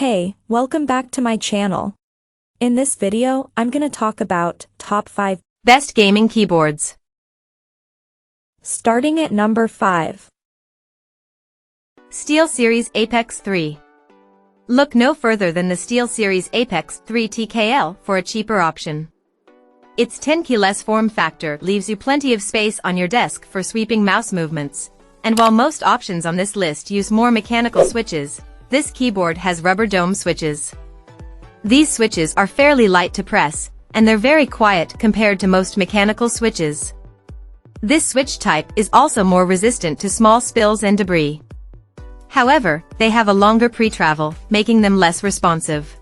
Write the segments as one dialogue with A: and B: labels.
A: Hey, welcome back to my channel. In this video, I'm gonna talk about top 5
B: best gaming keyboards.
A: Starting at number 5.
B: SteelSeries Apex 3. Look no further than the SteelSeries Apex 3 TKL for a cheaper option. Its 10 less form factor leaves you plenty of space on your desk for sweeping mouse movements, and while most options on this list use more mechanical switches, this keyboard has rubber dome switches. These switches are fairly light to press, and they're very quiet compared to most mechanical switches. This switch type is also more resistant to small spills and debris. However, they have a longer pre-travel, making them less responsive.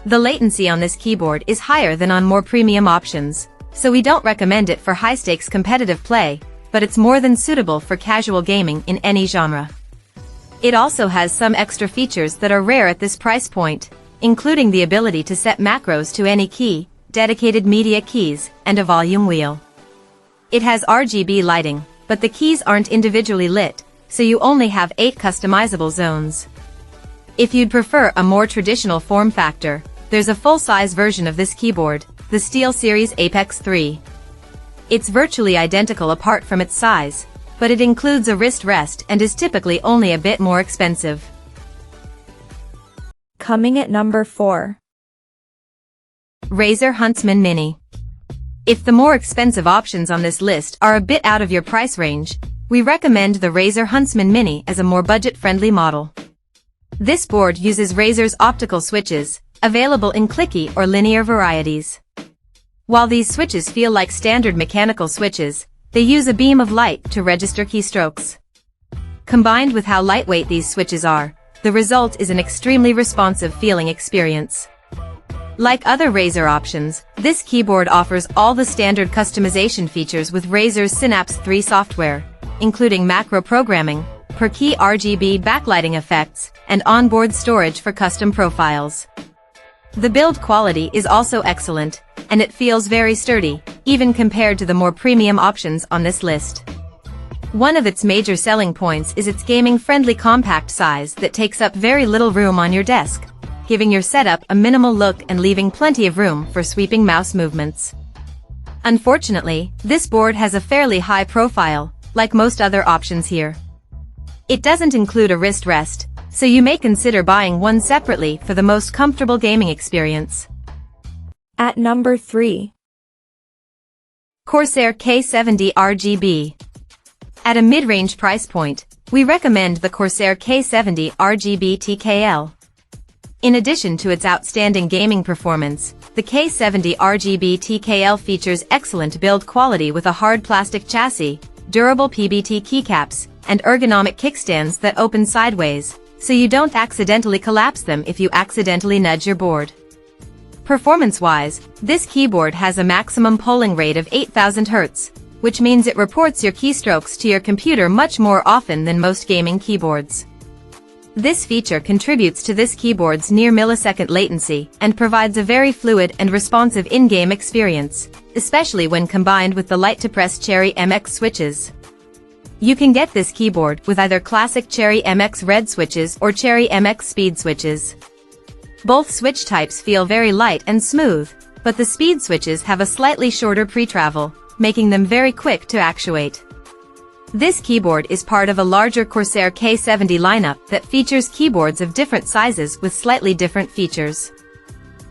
B: The latency on this keyboard is higher than on more premium options, so we don't recommend it for high-stakes competitive play, but it's more than suitable for casual gaming in any genre. It also has some extra features that are rare at this price point, including the ability to set macros to any key, dedicated media keys, and a volume wheel. It has RGB lighting, but the keys aren't individually lit, so you only have 8 customizable zones. If you'd prefer a more traditional form factor, there's a full-size version of this keyboard, the SteelSeries Apex 3. It's virtually identical apart from its size, but it includes a wrist rest and is typically only a bit more expensive.
A: Coming at number 4.
B: Razer Huntsman Mini. If the more expensive options on this list are a bit out of your price range, we recommend the Razer Huntsman Mini as a more budget-friendly model. This board uses Razer's optical switches, available in clicky or linear varieties. While these switches feel like standard mechanical switches, they use a beam of light to register keystrokes. Combined with how lightweight these switches are, the result is an extremely responsive feeling experience. Like other Razer options, this keyboard offers all the standard customization features with Razer's Synapse 3 software, including macro programming, per-key RGB backlighting effects, and onboard storage for custom profiles. The build quality is also excellent, and it feels very sturdy, even compared to the more premium options on this list. One of its major selling points is its gaming-friendly compact size that takes up very little room on your desk, giving your setup a minimal look and leaving plenty of room for sweeping mouse movements. Unfortunately, this board has a fairly high profile, like most other options here. It doesn't include a wrist rest, so you may consider buying one separately for the most comfortable gaming experience.
A: At number 3.
B: CORSAIR K70 RGB. At a mid-range price point, we recommend the CORSAIR K70 RGB TKL. In addition to its outstanding gaming performance, the K70 RGB TKL features excellent build quality with a hard plastic chassis, durable PBT keycaps, and ergonomic kickstands that open sideways, so you don't accidentally collapse them if you accidentally nudge your board. Performance-wise, this keyboard has a maximum polling rate of 8000 Hz, which means it reports your keystrokes to your computer much more often than most gaming keyboards. This feature contributes to this keyboard's near millisecond latency and provides a very fluid and responsive in-game experience, especially when combined with the light-to-press Cherry MX switches. You can get this keyboard with either classic Cherry MX red switches or Cherry MX speed switches. Both switch types feel very light and smooth, but the speed switches have a slightly shorter pre-travel, making them very quick to actuate. This keyboard is part of a larger CORSAIR K70 lineup that features keyboards of different sizes with slightly different features.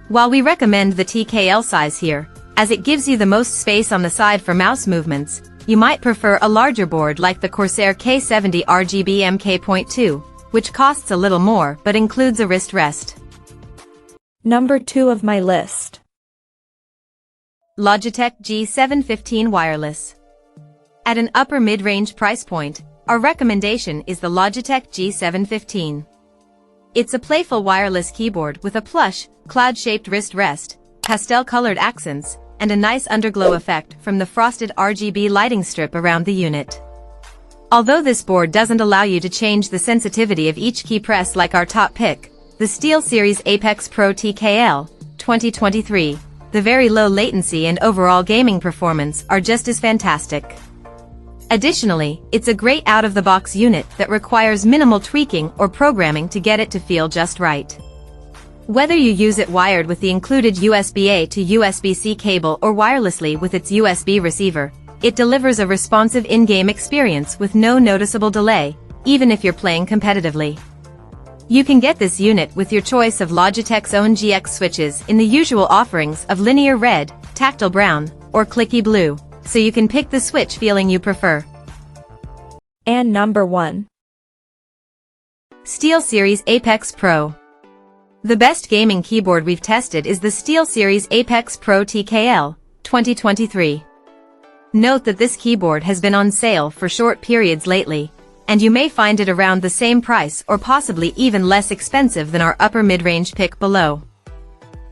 B: While we recommend the TKL size here, as it gives you the most space on the side for mouse movements, you might prefer a larger board like the CORSAIR K70 RGB MK.2, which costs a little more but includes a wrist rest.
A: Number 2 of my list.
B: Logitech G715 Wireless. At an upper mid-range price point, our recommendation is the Logitech G715. It's a playful wireless keyboard with a plush, cloud-shaped wrist rest, pastel-colored accents, and a nice underglow effect from the frosted RGB lighting strip around the unit. Although this board doesn't allow you to change the sensitivity of each key press like our top pick, the SteelSeries Apex Pro TKL 2023, the very low latency and overall gaming performance are just as fantastic. Additionally, it's a great out-of-the-box unit that requires minimal tweaking or programming to get it to feel just right. Whether you use it wired with the included USB-A to USB-C cable or wirelessly with its USB receiver, it delivers a responsive in-game experience with no noticeable delay, even if you're playing competitively. You can get this unit with your choice of Logitech's own GX switches in the usual offerings of linear red, tactile brown, or clicky blue, so you can pick the switch feeling you prefer.
A: And number 1.
B: SteelSeries Apex Pro. The best gaming keyboard we've tested is the SteelSeries Apex Pro TKL 2023. Note that this keyboard has been on sale for short periods lately, and you may find it around the same price or possibly even less expensive than our upper mid-range pick below.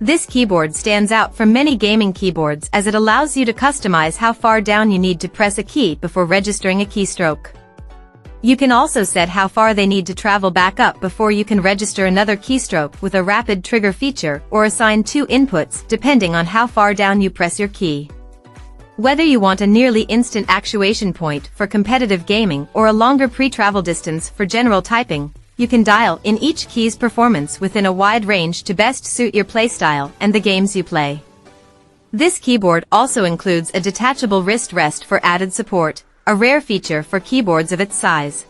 B: This keyboard stands out from many gaming keyboards as it allows you to customize how far down you need to press a key before registering a keystroke. You can also set how far they need to travel back up before you can register another keystroke with a rapid trigger feature or assign 2 inputs depending on how far down you press your key. Whether you want a nearly instant actuation point for competitive gaming or a longer pre-travel distance for general typing, you can dial in each key's performance within a wide range to best suit your playstyle and the games you play. This keyboard also includes a detachable wrist rest for added support, a rare feature for keyboards of its size.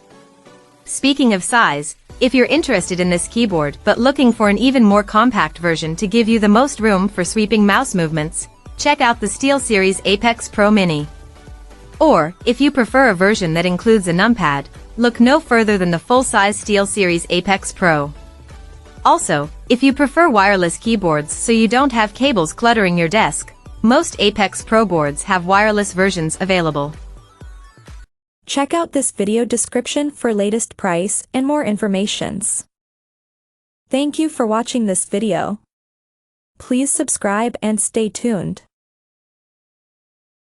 B: Speaking of size, if you're interested in this keyboard but looking for an even more compact version to give you the most room for sweeping mouse movements, check out the SteelSeries Apex Pro Mini. Or, if you prefer a version that includes a numpad, look no further than the full-size SteelSeries Apex Pro. Also, if you prefer wireless keyboards so you don't have cables cluttering your desk, most Apex Pro boards have wireless versions available.
A: Check out this video description for latest price and more informations. Thank you for watching this video. Please subscribe and stay tuned.